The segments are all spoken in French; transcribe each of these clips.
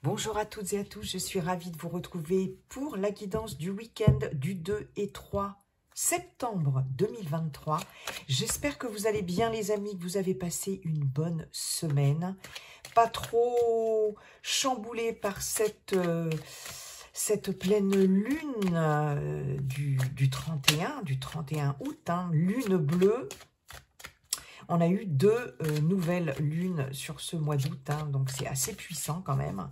Bonjour à toutes et à tous, je suis ravie de vous retrouver pour la guidance du week-end du 2 et 3 septembre 2023. J'espère que vous allez bien les amis, que vous avez passé une bonne semaine. Pas trop chamboulé par cette pleine lune du 31 août, hein, lune bleue. On a eu deux nouvelles lunes sur ce mois d'août, hein, donc c'est assez puissant quand même.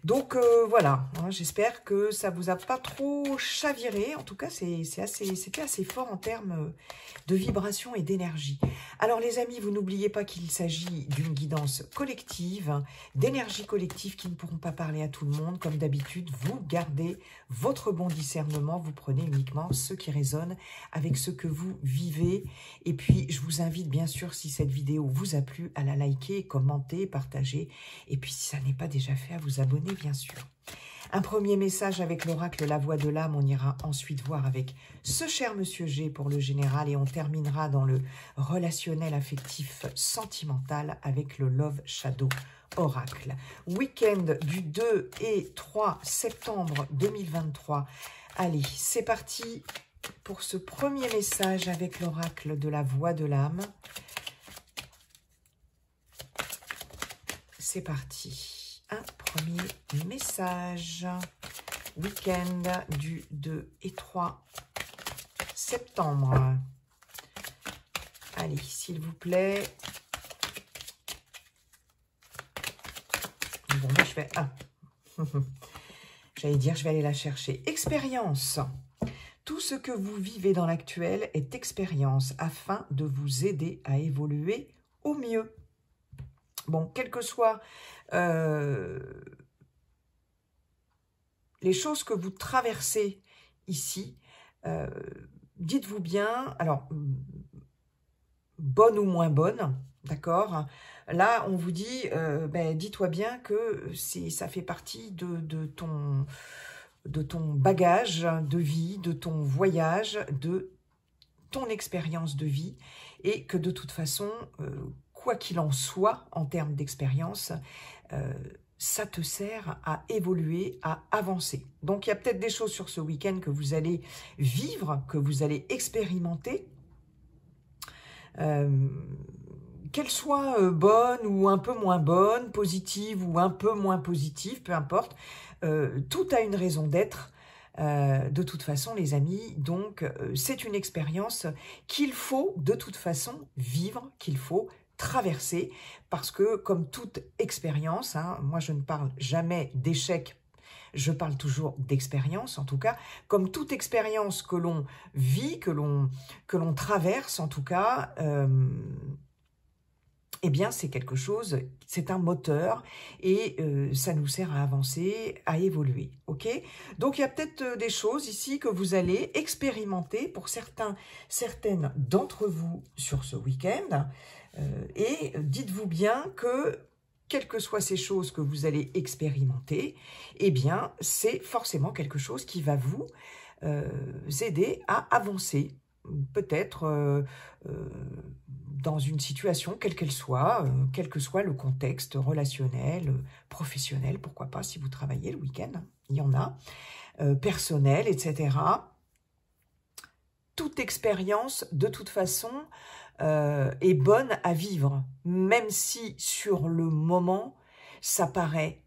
Donc voilà, hein, j'espère que ça vous a pas trop chaviré. En tout cas, c'était assez fort en termes de vibration et d'énergie. Alors les amis, vous n'oubliez pas qu'il s'agit d'une guidance collective, d'énergie collective qui ne pourront pas parler à tout le monde. Comme d'habitude, vous gardez votre bon discernement, vous prenez uniquement ce qui résonne avec ce que vous vivez. Et puis, je vous invite bien sûr, si cette vidéo vous a plu, à la liker, commenter, partager. Et puis, si ça n'est pas déjà fait, à vous abonner, bien sûr. Un premier message avec l'oracle La Voix de l'âme. On ira ensuite voir avec ce cher Monsieur G pour le général. Et on terminera dans le relationnel affectif sentimental avec le Love Shadow Oracle. Week-end du 2 et 3 septembre 2023. Allez, c'est parti pour ce premier message avec l'oracle de La Voix de l'âme. C'est parti. Un premier message. Week-end du 2 et 3 septembre. Allez, s'il vous plaît. Bon, moi, je vais... J'allais dire, je vais aller la chercher. Expérience. Tout ce que vous vivez dans l'actuel est expérience afin de vous aider à évoluer au mieux. Bon, quelles que soient les choses que vous traversez ici, dites-vous bien, alors, bonne ou moins bonne, d'accord? Là, on vous dit, dis-toi bien que ça fait partie de ton bagage de vie, de ton voyage, de ton expérience de vie, et que de toute façon, quoi qu'il en soit, en termes d'expérience, ça te sert à évoluer, à avancer. Donc, il y a peut-être des choses sur ce week-end que vous allez vivre, que vous allez expérimenter, qu'elles soient bonnes ou un peu moins bonnes, positives ou un peu moins positives, peu importe. Tout a une raison d'être. De toute façon, les amis, donc c'est une expérience qu'il faut de toute façon vivre, qu'il faut traverser, parce que comme toute expérience, hein, moi je ne parle jamais d'échec, je parle toujours d'expérience, en tout cas, comme toute expérience que l'on vit, que l'on traverse, en tout cas, eh bien, c'est quelque chose, c'est un moteur et ça nous sert à avancer, à évoluer, ok? Donc, il y a peut-être des choses ici que vous allez expérimenter pour certaines d'entre vous sur ce week-end. Et dites-vous bien que, quelles que soient ces choses que vous allez expérimenter, eh bien, c'est forcément quelque chose qui va vous aider à avancer. Peut-être dans une situation, quelle qu'elle soit, quel que soit le contexte relationnel, professionnel, pourquoi pas, si vous travaillez le week-end, il y en a, personnel, etc. Toute expérience, de toute façon, est bonne à vivre, même si sur le moment, ça paraît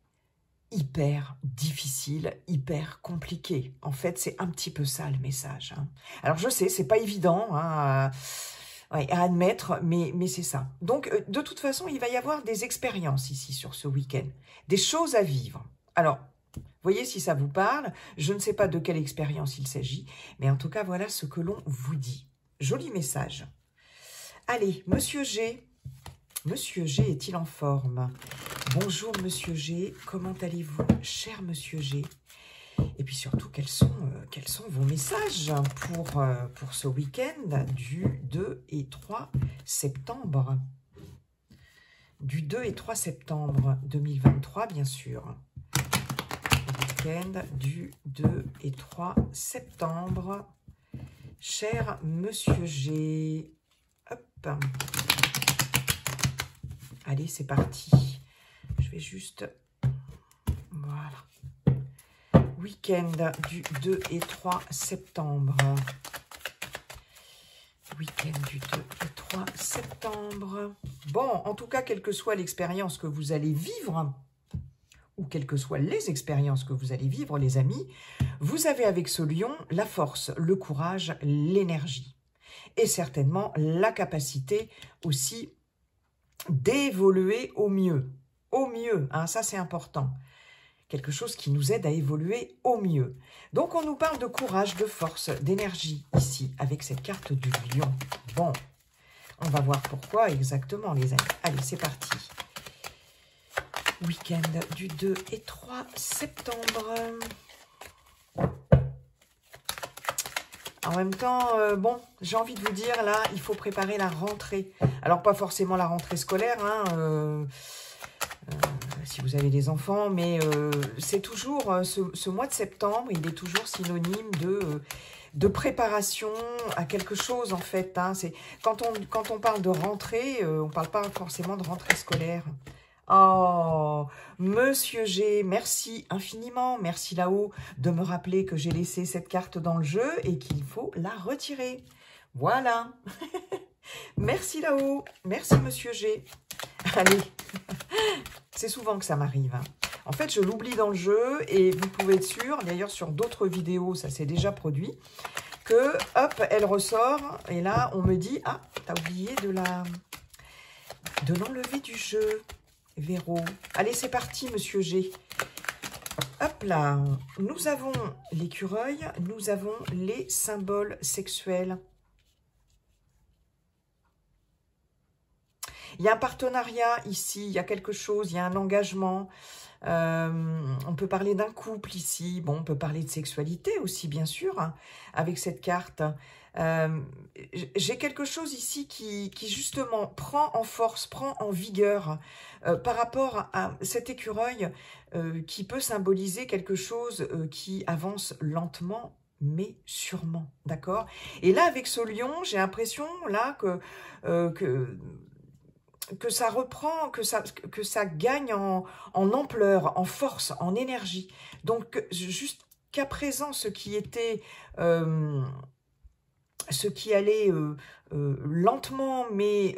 hyper difficile, hyper compliqué. En fait, c'est un petit peu ça le message, hein. Alors, je sais, c'est pas évident à admettre, mais c'est ça. Donc, de toute façon, il va y avoir des expériences ici sur ce week-end, des choses à vivre. Alors, voyez si ça vous parle. Je ne sais pas de quelle expérience il s'agit, mais en tout cas, voilà ce que l'on vous dit. Joli message. Allez, Monsieur G. Monsieur G est-il en forme? Bonjour Monsieur G, comment allez-vous, cher Monsieur G? Et puis surtout, quels sont vos messages pour ce week-end du 2 et 3 septembre? Du 2 et 3 septembre 2023, bien sûr. Week-end du 2 et 3 septembre. Cher Monsieur G. Hop. Allez, c'est parti. Je vais juste Voilà. Week-end du 2 et 3 septembre. Week-end du 2 et 3 septembre. Bon, en tout cas, quelle que soit l'expérience que vous allez vivre, ou quelles que soient les expériences que vous allez vivre, les amis, vous avez avec ce lion la force, le courage, l'énergie. Et certainement la capacité aussi d'évoluer au mieux. Au mieux, hein, ça c'est important. Quelque chose qui nous aide à évoluer au mieux. Donc on nous parle de courage, de force, d'énergie ici, avec cette carte du lion. Bon, on va voir pourquoi exactement les amis. Allez, c'est parti. Week-end du 2 et 3 septembre. En même temps, bon, j'ai envie de vous dire, là, il faut préparer la rentrée. Alors, pas forcément la rentrée scolaire, hein, si vous avez des enfants, mais c'est toujours, ce mois de septembre, il est toujours synonyme de préparation à quelque chose, en fait. Hein. Quand on parle de rentrée, on ne parle pas forcément de rentrée scolaire. Oh, Monsieur G, merci infiniment, merci là-haut de me rappeler que j'ai laissé cette carte dans le jeu et qu'il faut la retirer. Voilà. Merci là-haut, merci Monsieur G. Allez, c'est souvent que ça m'arrive. Hein. En fait, je l'oublie dans le jeu et vous pouvez être sûr, d'ailleurs sur d'autres vidéos, ça s'est déjà produit, que hop, elle ressort et là, on me dit, ah, t'as oublié de l'enlever du jeu. Verrou. Allez, c'est parti, Monsieur G. Hop là. Nous avons l'écureuil, nous avons les symboles sexuels. Il y a un partenariat ici, il y a quelque chose, il y a un engagement. On peut parler d'un couple ici. Bon, on peut parler de sexualité aussi, bien sûr, hein, avec cette carte. J'ai quelque chose ici qui justement prend en force, prend en vigueur par rapport à cet écureuil qui peut symboliser quelque chose qui avance lentement mais sûrement, d'accord? Et là, avec ce lion, j'ai l'impression là que ça reprend, que ça gagne en ampleur, en force, en énergie. Donc, jusqu'à présent, ce qui allait lentement, mais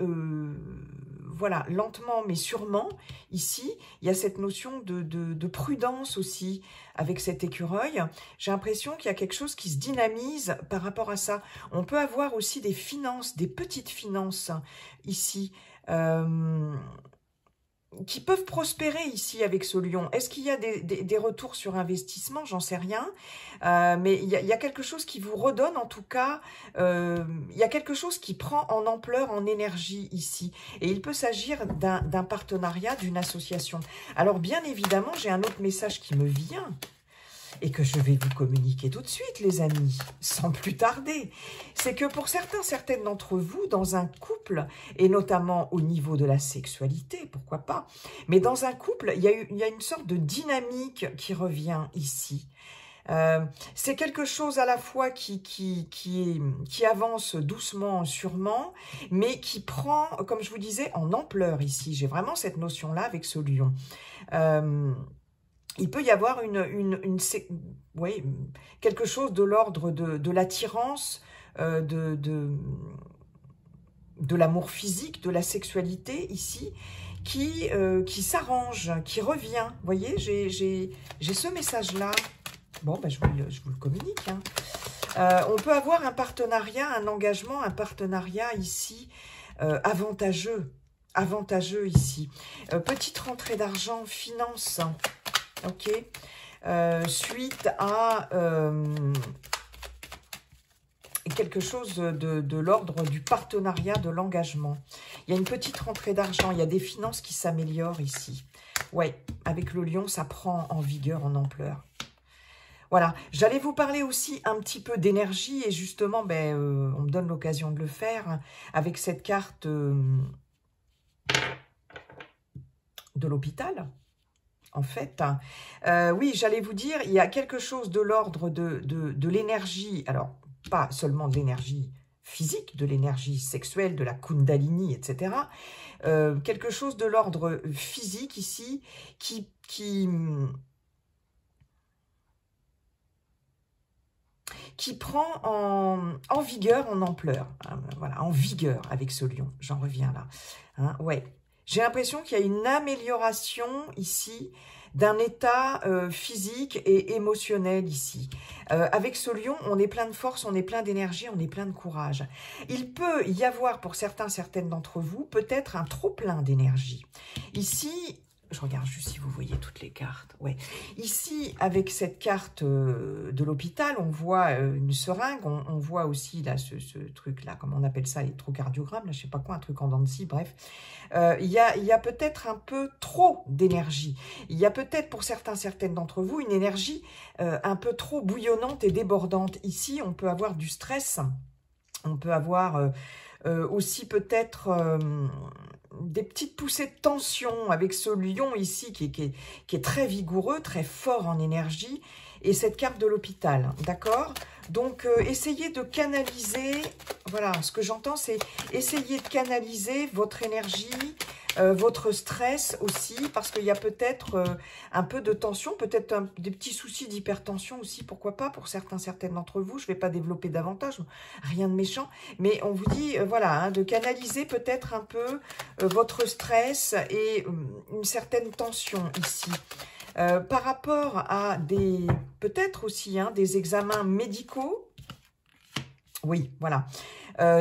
voilà, lentement, mais sûrement, ici, il y a cette notion de prudence aussi avec cet écureuil. J'ai l'impression qu'il y a quelque chose qui se dynamise par rapport à ça. On peut avoir aussi des finances, des petites finances ici, qui peuvent prospérer ici avec ce lion. Est-ce qu'il y a des retours sur investissement? J'en sais rien. Mais il y a quelque chose qui vous redonne, en tout cas, il y a quelque chose qui prend en ampleur, en énergie ici. Et il peut s'agir d'un partenariat, d'une association. Alors, bien évidemment, j'ai un autre message qui me vient et que je vais vous communiquer tout de suite, les amis, sans plus tarder. C'est que pour certaines d'entre vous, dans un couple, et notamment au niveau de la sexualité, pourquoi pas, mais dans un couple, il y a une sorte de dynamique qui revient ici. C'est quelque chose à la fois qui avance doucement, sûrement, mais qui prend, comme je vous disais, en ampleur ici. J'ai vraiment cette notion-là avec ce lion. Il peut y avoir oui, quelque chose de l'ordre de l'attirance, de l'amour physique, de la sexualité ici, qui s'arrange, qui revient. Vous voyez, j'ai ce message-là. Bon, ben, je vous le communique. Hein. On peut avoir un partenariat, un engagement, un partenariat ici avantageux ici. Petite rentrée d'argent, finance. Ok, suite à quelque chose de l'ordre du partenariat, de l'engagement. Il y a une petite rentrée d'argent, il y a des finances qui s'améliorent ici. Ouais, avec le lion, ça prend en vigueur, en ampleur. Voilà, j'allais vous parler aussi un petit peu d'énergie et justement, ben, on me donne l'occasion de le faire avec cette carte de l'hôpital. En fait, oui, j'allais vous dire, il y a quelque chose de l'ordre de l'énergie, alors pas seulement de l'énergie physique, de l'énergie sexuelle, de la kundalini, etc. Quelque chose de l'ordre physique ici qui qui prend en vigueur, en ampleur. Hein, voilà, en vigueur avec ce lion. J'en reviens là. Hein, ouais. J'ai l'impression qu'il y a une amélioration ici d'un état physique et émotionnel ici. Avec ce lion, on est plein de force, on est plein d'énergie, on est plein de courage. Il peut y avoir pour certaines d'entre vous peut-être un trop plein d'énergie. Ici, je regarde juste si vous voyez toutes les cartes. Ouais. Ici, avec cette carte de l'hôpital, on voit une seringue, on voit aussi là ce truc-là, comment on appelle ça, l'électrocardiogrammes, là, je sais pas quoi, un truc en dents de scie, bref. Il y a peut-être un peu trop d'énergie. Il y a peut-être pour certaines d'entre vous une énergie un peu trop bouillonnante et débordante. Ici, on peut avoir du stress, on peut avoir aussi peut-être des petites poussées de tension avec ce lion ici qui est très vigoureux, très fort en énergie, et cette carte de l'hôpital, d'accord? Donc, essayez de canaliser, voilà, ce que j'entends, c'est essayer de canaliser votre énergie, votre stress aussi, parce qu'il y a peut-être un peu de tension, peut-être des petits soucis d'hypertension aussi, pourquoi pas, pour certaines d'entre vous. Je ne vais pas développer davantage, rien de méchant, mais on vous dit, voilà, hein, de canaliser peut-être un peu votre stress et une certaine tension ici. Par rapport à peut-être aussi des examens médicaux, oui, voilà,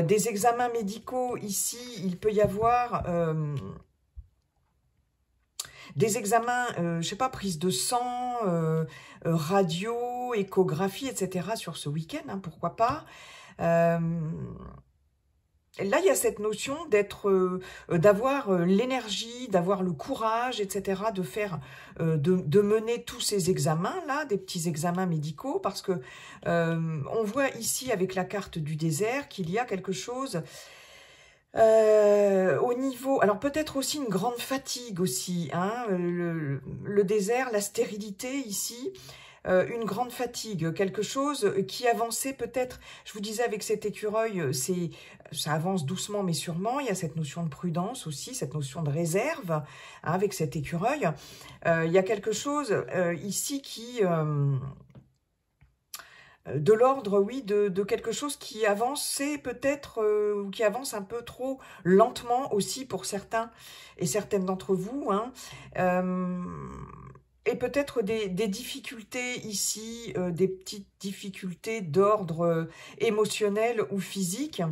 des examens médicaux ici, il peut y avoir des examens, je ne sais pas, prise de sang, radio, échographie, etc. sur ce week-end, hein, pourquoi pas. Là, il y a cette notion d'avoir l'énergie, d'avoir le courage, etc., de faire, de mener tous ces examens-là, des petits examens médicaux, parce que on voit ici avec la carte du désert qu'il y a quelque chose au niveau, alors peut-être aussi une grande fatigue aussi, hein, le désert, la stérilité ici, une grande fatigue, quelque chose qui avançait peut-être, je vous disais avec cet écureuil, ça avance doucement mais sûrement, il y a cette notion de prudence aussi, cette notion de réserve, hein, avec cet écureuil, il y a quelque chose ici qui... de l'ordre, oui, de quelque chose qui avançait peut-être, ou qui avance un peu trop lentement aussi pour certains et certaines d'entre vous, hein. Et peut-être des difficultés ici, des petites difficultés d'ordre émotionnel ou physique.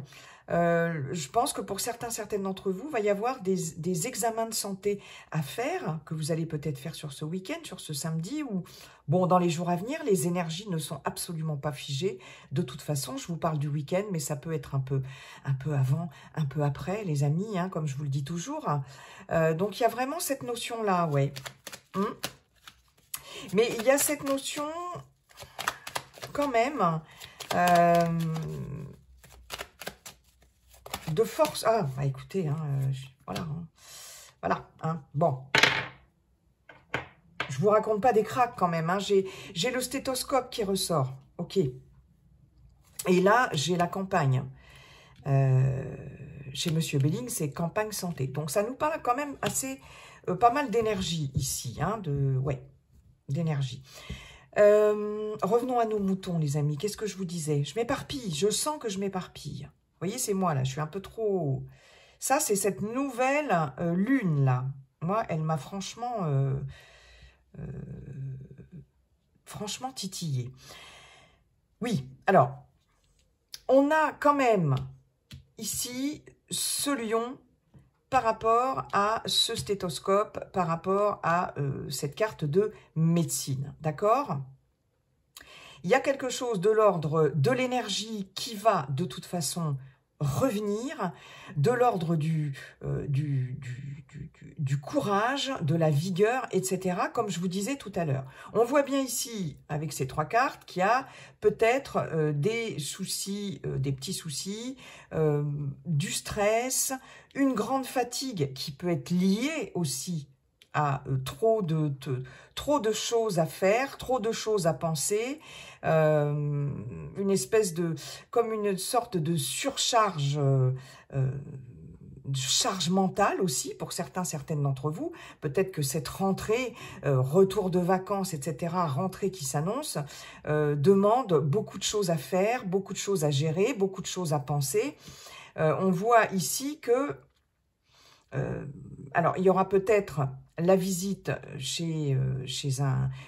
Je pense que pour certaines d'entre vous, il va y avoir des examens de santé à faire, que vous allez peut-être faire sur ce week-end, sur ce samedi, ou bon, dans les jours à venir, les énergies ne sont absolument pas figées. De toute façon, je vous parle du week-end, mais ça peut être un peu avant, un peu après, les amis, hein, comme je vous le dis toujours. Donc, il y a vraiment cette notion-là, ouais. Mais il y a cette notion, quand même, de force. Ah, bah écoutez, hein, voilà. Hein, voilà, hein, bon. Je vous raconte pas des cracks quand même. Hein, j'ai le stéthoscope qui ressort. Ok. Et là, j'ai la campagne. Chez Monsieur Belling, c'est campagne santé. Donc, ça nous parle quand même assez, pas mal d'énergie ici. Hein, ouais, d'énergie. Revenons à nos moutons, les amis. Qu'est-ce que je vous disais? Je m'éparpille. Je sens que je m'éparpille. Vous voyez, c'est moi, là. Je suis un peu trop... Ça, c'est cette nouvelle lune, là. Moi, elle m'a franchement titillée. Oui, alors, on a quand même ici ce lion par rapport à ce stéthoscope, par rapport à cette carte de médecine, d'accord? Il y a quelque chose de l'ordre de l'énergie qui va de toute façon revenir, de l'ordre du courage, de la vigueur, etc., comme je vous disais tout à l'heure. On voit bien ici, avec ces trois cartes, qu'il y a peut-être des soucis, des petits soucis, du stress, une grande fatigue qui peut être liée aussi à trop de choses à faire, trop de choses à penser, une espèce de, comme une sorte de surcharge charge mentale aussi pour certaines d'entre vous. Peut-être que cette rentrée, retour de vacances, etc., rentrée qui s'annonce, demande beaucoup de choses à faire, beaucoup de choses à gérer, beaucoup de choses à penser. On voit ici que, alors il y aura peut-être la visite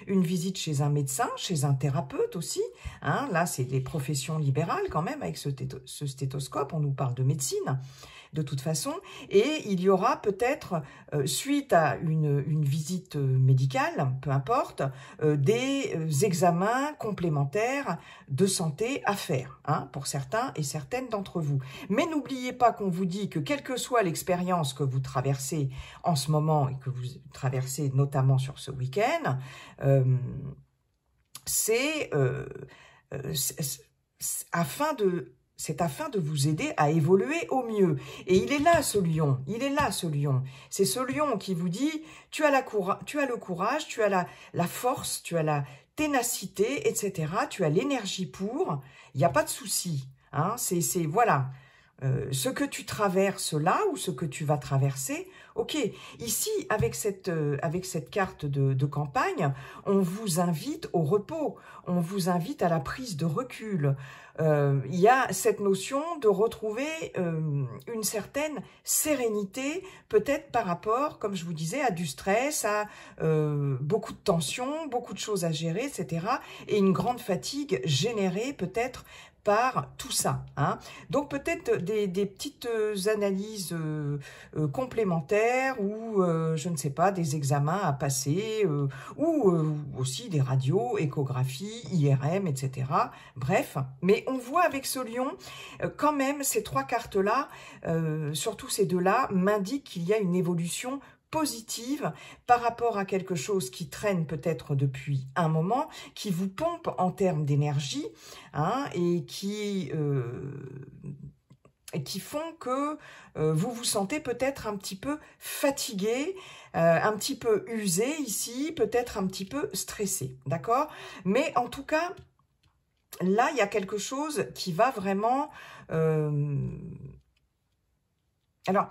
une visite chez un médecin, chez un thérapeute aussi. Hein, là, c'est les professions libérales quand même, avec ce stéthoscope, on nous parle de médecine. De toute façon, et il y aura peut-être, suite à une visite médicale, peu importe, des examens complémentaires de santé à faire, hein, pour certains et certaines d'entre vous. Mais n'oubliez pas qu'on vous dit que quelle que soit l'expérience que vous traversez en ce moment, et que vous traversez notamment sur ce week-end, c'est afin de vous aider à évoluer au mieux. Et il est là, ce lion. Il est là, ce lion. C'est ce lion qui vous dit, tu as le courage, tu as la force, tu as la ténacité, etc. Tu as l'énergie pour. Il n'y a pas de souci. Hein, voilà. Ce que tu traverses là, ou ce que tu vas traverser, ok. Ici, avec cette carte de campagne, on vous invite au repos, on vous invite à la prise de recul. Il y a cette notion de retrouver une certaine sérénité, peut-être par rapport, comme je vous disais, à du stress, à beaucoup de tensions, beaucoup de choses à gérer, etc. Et une grande fatigue générée peut-être par tout ça. Hein. Donc peut-être des petites analyses complémentaires ou, je ne sais pas, des examens à passer ou aussi des radios, échographies, IRM, etc. Bref, mais on voit avec ce lion, quand même, ces trois cartes-là, surtout ces deux-là, m'indiquent qu'il y a une évolution positive par rapport à quelque chose qui traîne peut-être depuis un moment, qui vous pompe en termes d'énergie, hein, et qui font que vous vous sentez peut-être un petit peu fatigué, un petit peu usé ici, peut-être un petit peu stressé, d'accord? Mais en tout cas, là, il y a quelque chose qui va vraiment... Alors...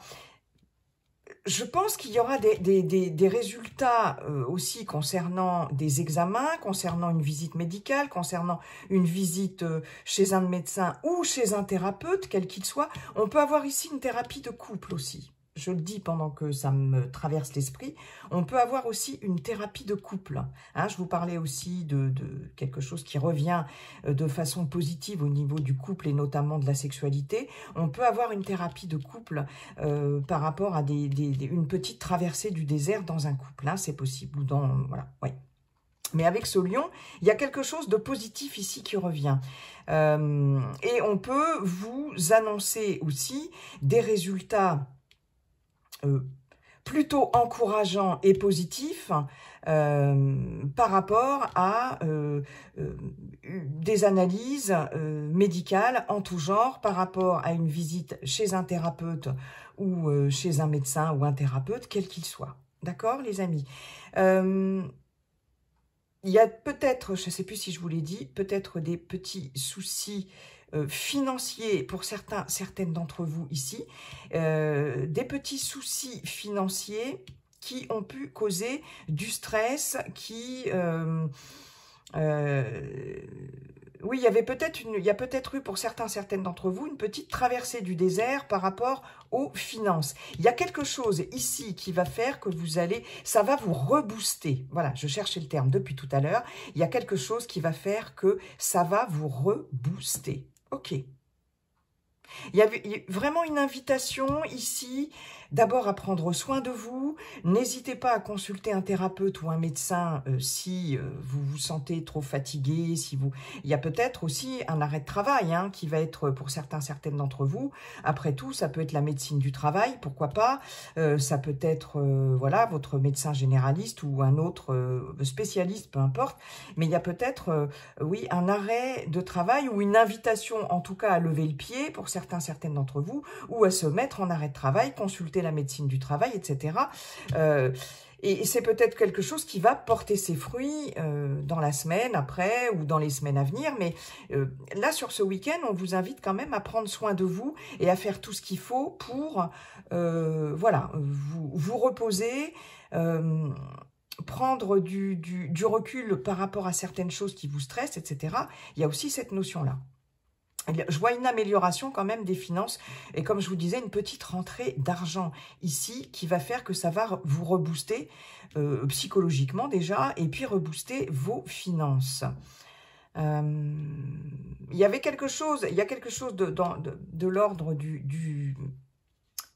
Je pense qu'il y aura des résultats aussi concernant des examens, concernant une visite médicale, concernant une visite chez un médecin ou chez un thérapeute, quel qu'il soit. On peut avoir ici une thérapie de couple aussi. Je le dis pendant que ça me traverse l'esprit. On peut avoir aussi une thérapie de couple. Hein, je vous parlais aussi de quelque chose qui revient de façon positive au niveau du couple et notamment de la sexualité. On peut avoir une thérapie de couple par rapport à une petite traversée du désert dans un couple. Hein, c'est possible. Voilà, ouais. Mais avec ce lion, il y a quelque chose de positif ici qui revient. Et on peut vous annoncer aussi des résultats plutôt encourageant et positif par rapport à des analyses médicales en tout genre, par rapport à une visite chez un thérapeute ou chez un médecin ou un thérapeute, quel qu'il soit. D'accord, les amis? Il y a peut-être, je ne sais plus si je vous l'ai dit, peut-être des petits soucis financiers pour certaines d'entre vous ici, des petits soucis financiers qui ont pu causer du stress, oui, il y a peut-être eu pour certaines d'entre vous une petite traversée du désert par rapport aux finances. Il y a quelque chose ici qui va faire que ça va vous rebooster. Voilà, je cherchais le terme depuis tout à l'heure. Il y a quelque chose qui va faire que ça va vous rebooster. Ok. Il y a vraiment une invitation ici, d'abord à prendre soin de vous. N'hésitez pas à consulter un thérapeute ou un médecin si vous vous sentez trop fatigué. Il y a peut-être aussi un arrêt de travail hein, qui va être pour certaines d'entre vous. Après tout, ça peut être la médecine du travail, pourquoi pas. Ça peut être voilà, votre médecin généraliste ou un autre spécialiste, peu importe. Mais il y a peut-être, oui, un arrêt de travail ou une invitation en tout cas à lever le pied pour certaines d'entre vous, ou à se mettre en arrêt de travail, consulter la médecine du travail, etc. Et c'est peut-être quelque chose qui va porter ses fruits dans la semaine après ou dans les semaines à venir. Mais là, sur ce week-end, on vous invite quand même à prendre soin de vous et à faire tout ce qu'il faut pour voilà, vous reposer, prendre du recul par rapport à certaines choses qui vous stressent, etc. Il y a aussi cette notion-là. Je vois une amélioration quand même des finances et comme je vous disais, une petite rentrée d'argent ici qui va faire que ça va vous rebooster psychologiquement déjà et puis rebooster vos finances. Il y a quelque chose de l'ordre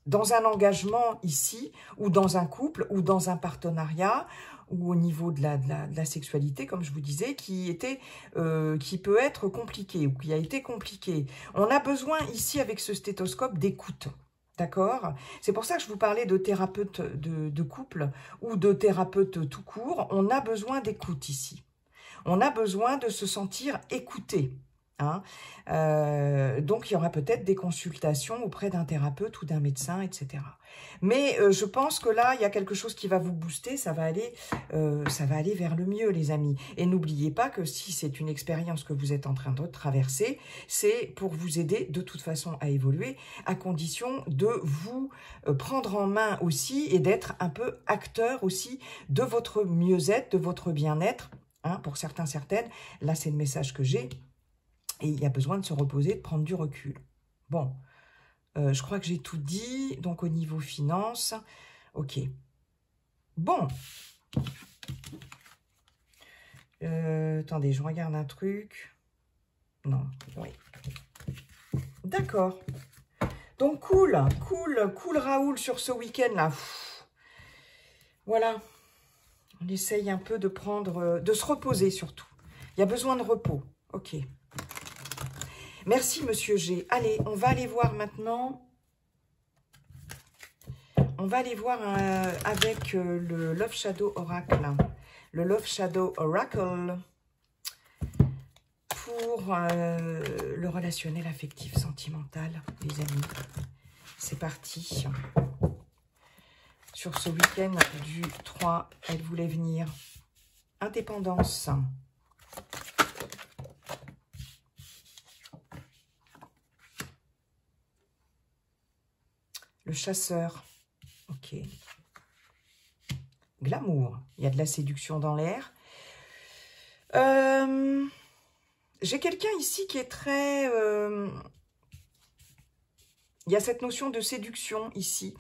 dans un engagement ici, ou dans un couple, ou dans un partenariat, ou au niveau de la sexualité, comme je vous disais, qui peut être compliqué, ou qui a été compliqué. On a besoin ici, avec ce stéthoscope, d'écoute. D'accord? C'est pour ça que je vous parlais de thérapeute de couple, ou de thérapeute tout court. On a besoin d'écoute ici. On a besoin de se sentir écouté. Hein. Donc, il y aura peut-être des consultations auprès d'un thérapeute ou d'un médecin, etc. Mais je pense que là, il y a quelque chose qui va vous booster, ça va aller vers le mieux, les amis. Et n'oubliez pas que si c'est une expérience que vous êtes en train de traverser, c'est pour vous aider de toute façon à évoluer, à condition de vous prendre en main aussi et d'être un peu acteur aussi de votre mieux-être, de votre bien-être. Hein, pour certains, certaines, là, c'est le message que j'ai. Et il y a besoin de se reposer, de prendre du recul. Bon, je crois que j'ai tout dit. Donc, au niveau finance, ok. Bon. Attendez, je regarde un truc. Non, oui. D'accord. Donc, cool Raoul sur ce week-end-là. Voilà. On essaye un peu de de se reposer surtout. Il y a besoin de repos. Ok. Merci, Monsieur G. Allez, on va aller voir maintenant. On va aller voir avec le Love Shadow Oracle. Le Love Shadow Oracle pour le relationnel affectif sentimental, les amis. C'est parti. Sur ce week-end du 3, elle voulait venir. Indépendance. Le chasseur, ok. Glamour, il y a de la séduction dans l'air. J'ai quelqu'un ici qui est très... il y a cette notion de séduction ici.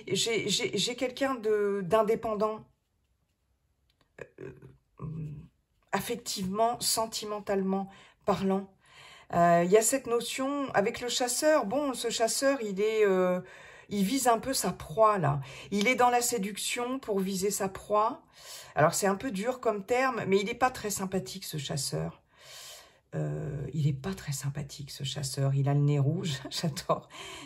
J'ai quelqu'un d'indépendant, affectivement, sentimentalement parlant. Il y a cette notion avec le chasseur. Bon, ce chasseur, il vise un peu sa proie, là. Il est dans la séduction pour viser sa proie. Alors, c'est un peu dur comme terme, mais il n'est pas très sympathique, ce chasseur. Il n'est pas très sympathique, ce chasseur. Il a le nez rouge.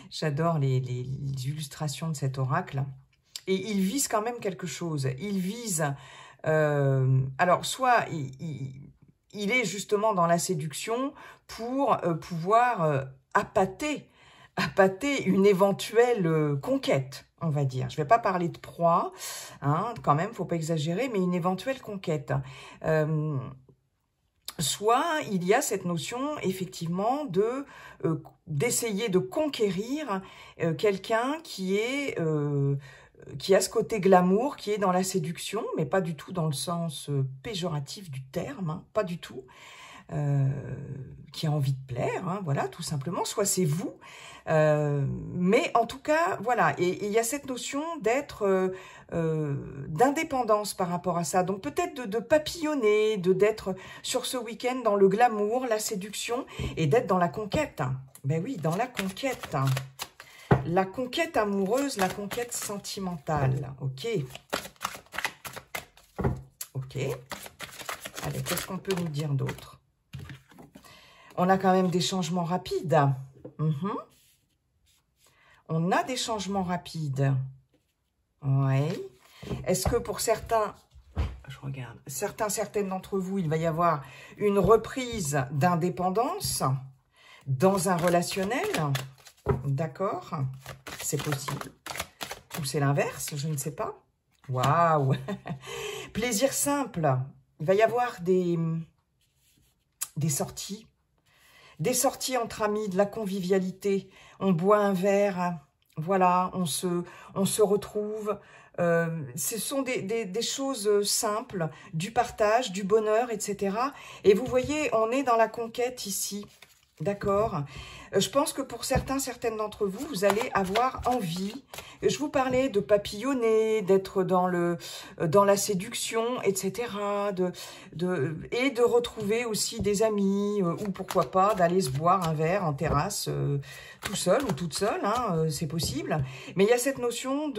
J'adore les illustrations de cet oracle. Et il vise quand même quelque chose. Il vise... alors, soit il est justement dans la séduction pour pouvoir appâter une éventuelle conquête, on va dire. Je ne vais pas parler de proie, hein, quand même, il ne faut pas exagérer, mais une éventuelle conquête. Soit il y a cette notion, effectivement, d'essayer de conquérir quelqu'un qui a ce côté glamour, qui est dans la séduction, mais pas du tout dans le sens péjoratif du terme, hein, pas du tout. Qui a envie de plaire, hein, voilà, tout simplement, soit c'est vous, mais en tout cas, voilà, et il y a cette notion d'indépendance par rapport à ça, donc peut-être de papillonner, d'être sur ce week-end dans le glamour, la séduction, et d'être dans la conquête, ben oui, dans la conquête amoureuse, la conquête sentimentale, ok, allez, qu'est-ce qu'on peut nous dire d'autre? On a quand même des changements rapides. On a des changements rapides. Oui. Est-ce que pour certains, je regarde, certaines d'entre vous, il va y avoir une reprise d'indépendance dans un relationnel? D'accord. C'est possible. Ou c'est l'inverse, je ne sais pas. Waouh. Plaisir simple. Il va y avoir des sorties. Des sorties entre amis, de la convivialité. On boit un verre, voilà, on se retrouve. Ce sont des choses simples, du partage, du bonheur, etc. Et vous voyez, on est dans la conquête ici. D'accord. Je pense que pour certaines d'entre vous, vous allez avoir envie. Je vous parlais de papillonner, d'être dans la séduction, etc. Et de retrouver aussi des amis, ou pourquoi pas d'aller se boire un verre en terrasse, tout seul ou toute seule, hein, c'est possible. Mais il y a cette notion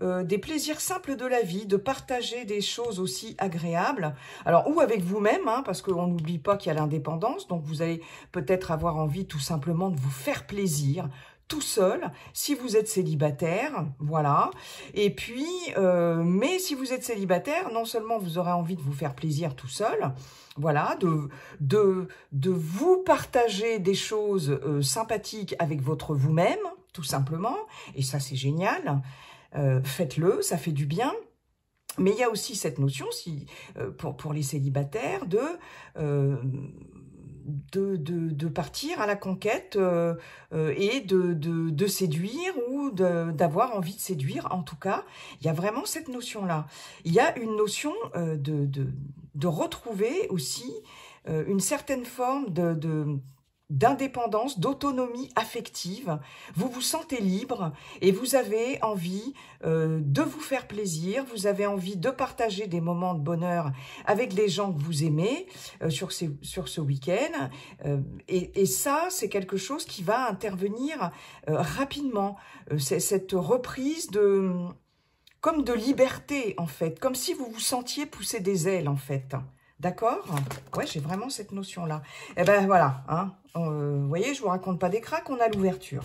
des plaisirs simples de la vie, de partager des choses aussi agréables. Alors, ou avec vous-même, hein, parce qu'on n'oublie pas qu'il y a l'indépendance, donc vous allez peut-être avoir envie tout simplement de vous faire plaisir tout seul, si vous êtes célibataire, voilà. Et puis, mais si vous êtes célibataire, non seulement vous aurez envie de vous faire plaisir tout seul, voilà, de vous partager des choses sympathiques avec votre vous-même, tout simplement, et ça c'est génial, faites-le, ça fait du bien. Mais il y a aussi cette notion, pour les célibataires, de partir à la conquête et de séduire ou d'avoir envie de séduire. En tout cas, il y a vraiment cette notion-là. Il y a une notion de retrouver aussi une certaine forme d'indépendance, d'autonomie affective. Vous vous sentez libre et vous avez envie de vous faire plaisir, vous avez envie de partager des moments de bonheur avec les gens que vous aimez sur ce week-end. Et ça, c'est quelque chose qui va intervenir rapidement. C'est cette reprise comme de liberté, en fait, comme si vous vous sentiez pousser des ailes, en fait. D'accord? Ouais, j'ai vraiment cette notion-là. Eh ben voilà, hein. Vous voyez, je vous raconte pas des cracks, on a l'ouverture.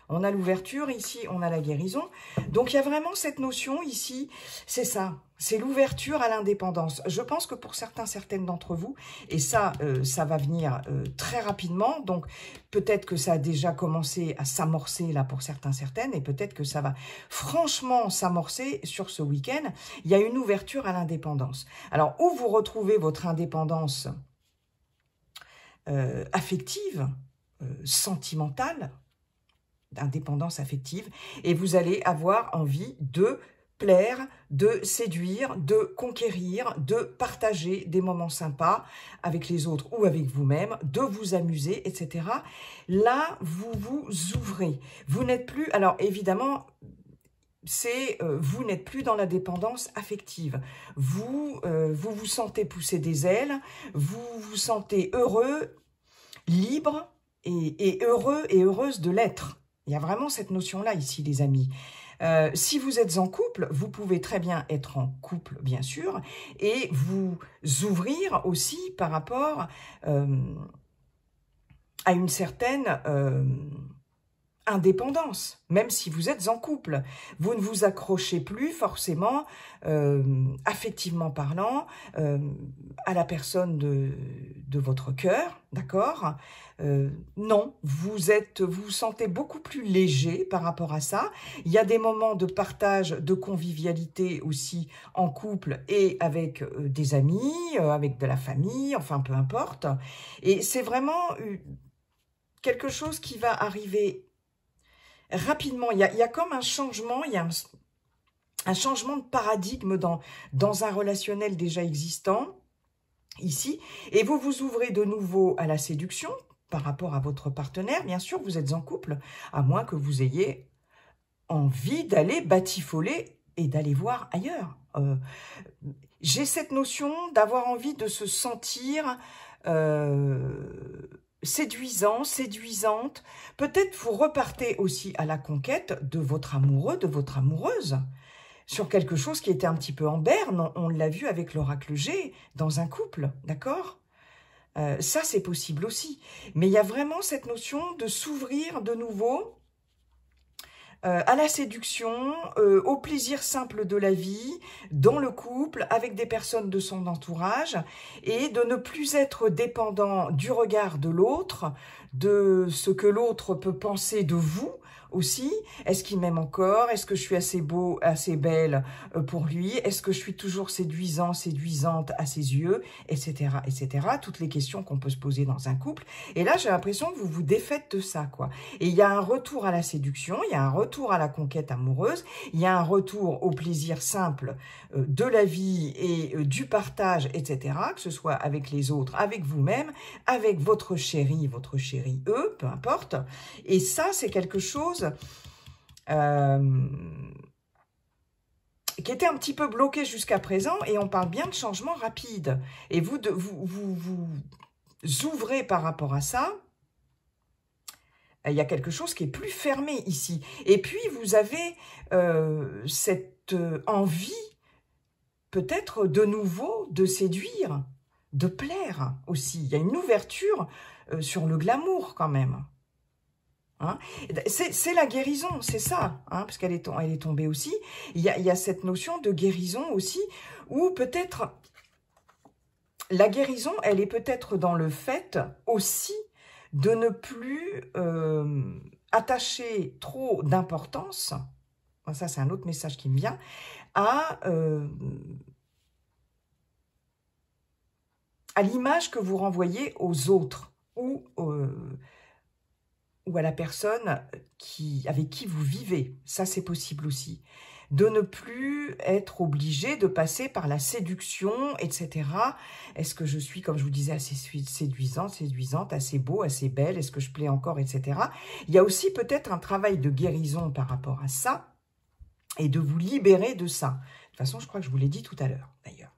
On a l'ouverture, ici, on a la guérison. Donc, il y a vraiment cette notion ici, c'est ça, c'est l'ouverture à l'indépendance. Je pense que pour certaines d'entre vous, et ça, ça va venir très rapidement, donc peut-être que ça a déjà commencé à s'amorcer là pour certaines, et peut-être que ça va franchement s'amorcer sur ce week-end. Il y a une ouverture à l'indépendance. Alors, où vous retrouvez votre indépendance affective, sentimentale, d'indépendance affective, et vous allez avoir envie de plaire, de séduire, de conquérir, de partager des moments sympas avec les autres ou avec vous-même, de vous amuser, etc. Là, vous vous ouvrez. Vous n'êtes plus... Alors, évidemment, vous n'êtes plus dans la dépendance affective. Vous vous sentez pousser des ailes, vous vous sentez heureux, libre et heureux et heureuse de l'être. Il y a vraiment cette notion-là ici, les amis. Si vous êtes en couple, vous pouvez très bien être en couple, bien sûr, et vous ouvrir aussi par rapport à une certaine indépendance, même si vous êtes en couple. Vous ne vous accrochez plus forcément, affectivement parlant, à la personne de votre cœur, d'accord? Non, vous vous sentez beaucoup plus léger par rapport à ça. Il y a des moments de partage, de convivialité aussi en couple et avec des amis, avec de la famille, enfin peu importe. Et c'est vraiment quelque chose qui va arriver rapidement. Il y a comme un changement, il y a un changement de paradigme dans un relationnel déjà existant ici. Et vous vous ouvrez de nouveau à la séduction par rapport à votre partenaire. Bien sûr, vous êtes en couple, à moins que vous ayez envie d'aller batifoler et d'aller voir ailleurs. J'ai cette notion d'avoir envie de se sentir séduisant, séduisante. Peut-être vous repartez aussi à la conquête de votre amoureux, de votre amoureuse, sur quelque chose qui était un petit peu en berne. On l'a vu avec l'oracle G dans un couple, d'accord? Ça, c'est possible aussi. Mais il y a vraiment cette notion de s'ouvrir de nouveau à la séduction, au plaisir simple de la vie, dans le couple, avec des personnes de son entourage, et de ne plus être dépendant du regard de l'autre, de ce que l'autre peut penser de vous, aussi. Est-ce qu'il m'aime encore? Est-ce que je suis assez beau, assez belle pour lui? Est-ce que je suis toujours séduisant, séduisante à ses yeux? Etc, etc. Toutes les questions qu'on peut se poser dans un couple. Et là, j'ai l'impression que vous vous défaites de ça, quoi. Et il y a un retour à la séduction, il y a un retour à la conquête amoureuse, il y a un retour au plaisir simple de la vie et du partage, etc. Que ce soit avec les autres, avec vous-même, avec votre chéri, eux, peu importe. Et ça, c'est quelque chose qui était un petit peu bloqué jusqu'à présent, et on parle bien de changement rapide. Et vous ouvrez par rapport à ça. Il y a quelque chose qui est plus fermé ici. Et puis, vous avez cette envie, peut-être de nouveau, de séduire, de plaire aussi. Il y a une ouverture sur le glamour quand même. Hein, c'est la guérison, c'est ça, hein, parce qu'elle est tombée aussi. Il y a cette notion de guérison aussi, où peut-être la guérison, elle est peut-être dans le fait aussi de ne plus attacher trop d'importance, ça c'est un autre message qui me vient, à l'image que vous renvoyez aux autres, ou à la personne avec qui vous vivez. Ça, c'est possible aussi. De ne plus être obligé de passer par la séduction, etc. Est-ce que je suis, comme je vous disais, assez séduisante, assez beau, assez belle? Est-ce que je plais encore, etc. Il y a aussi peut-être un travail de guérison par rapport à ça, et de vous libérer de ça. De toute façon, je crois que je vous l'ai dit tout à l'heure, d'ailleurs.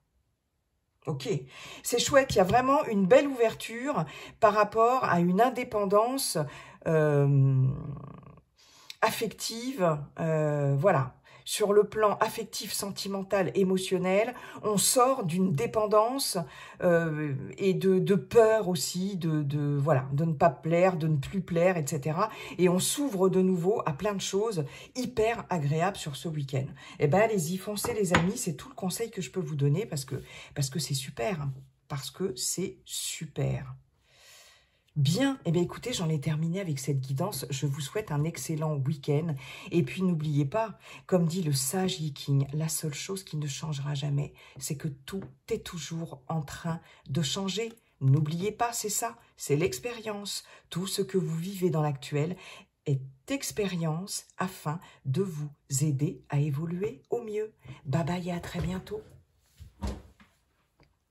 Ok, c'est chouette, il y a vraiment une belle ouverture par rapport à une indépendance affective, voilà. Sur le plan affectif, sentimental, émotionnel, on sort d'une dépendance et de peur aussi, voilà, de ne pas plaire, de ne plus plaire, etc. Et on s'ouvre de nouveau à plein de choses hyper agréables sur ce week-end. Eh bien, allez-y, foncez les amis, c'est tout le conseil que je peux vous donner parce que c'est super, hein, parce que c'est super. Bien, eh bien écoutez, j'en ai terminé avec cette guidance. Je vous souhaite un excellent week-end. Et puis n'oubliez pas, comme dit le sage Yi King, la seule chose qui ne changera jamais, c'est que tout est toujours en train de changer. N'oubliez pas, c'est ça, c'est l'expérience. Tout ce que vous vivez dans l'actuel est expérience afin de vous aider à évoluer au mieux. Bye bye et à très bientôt.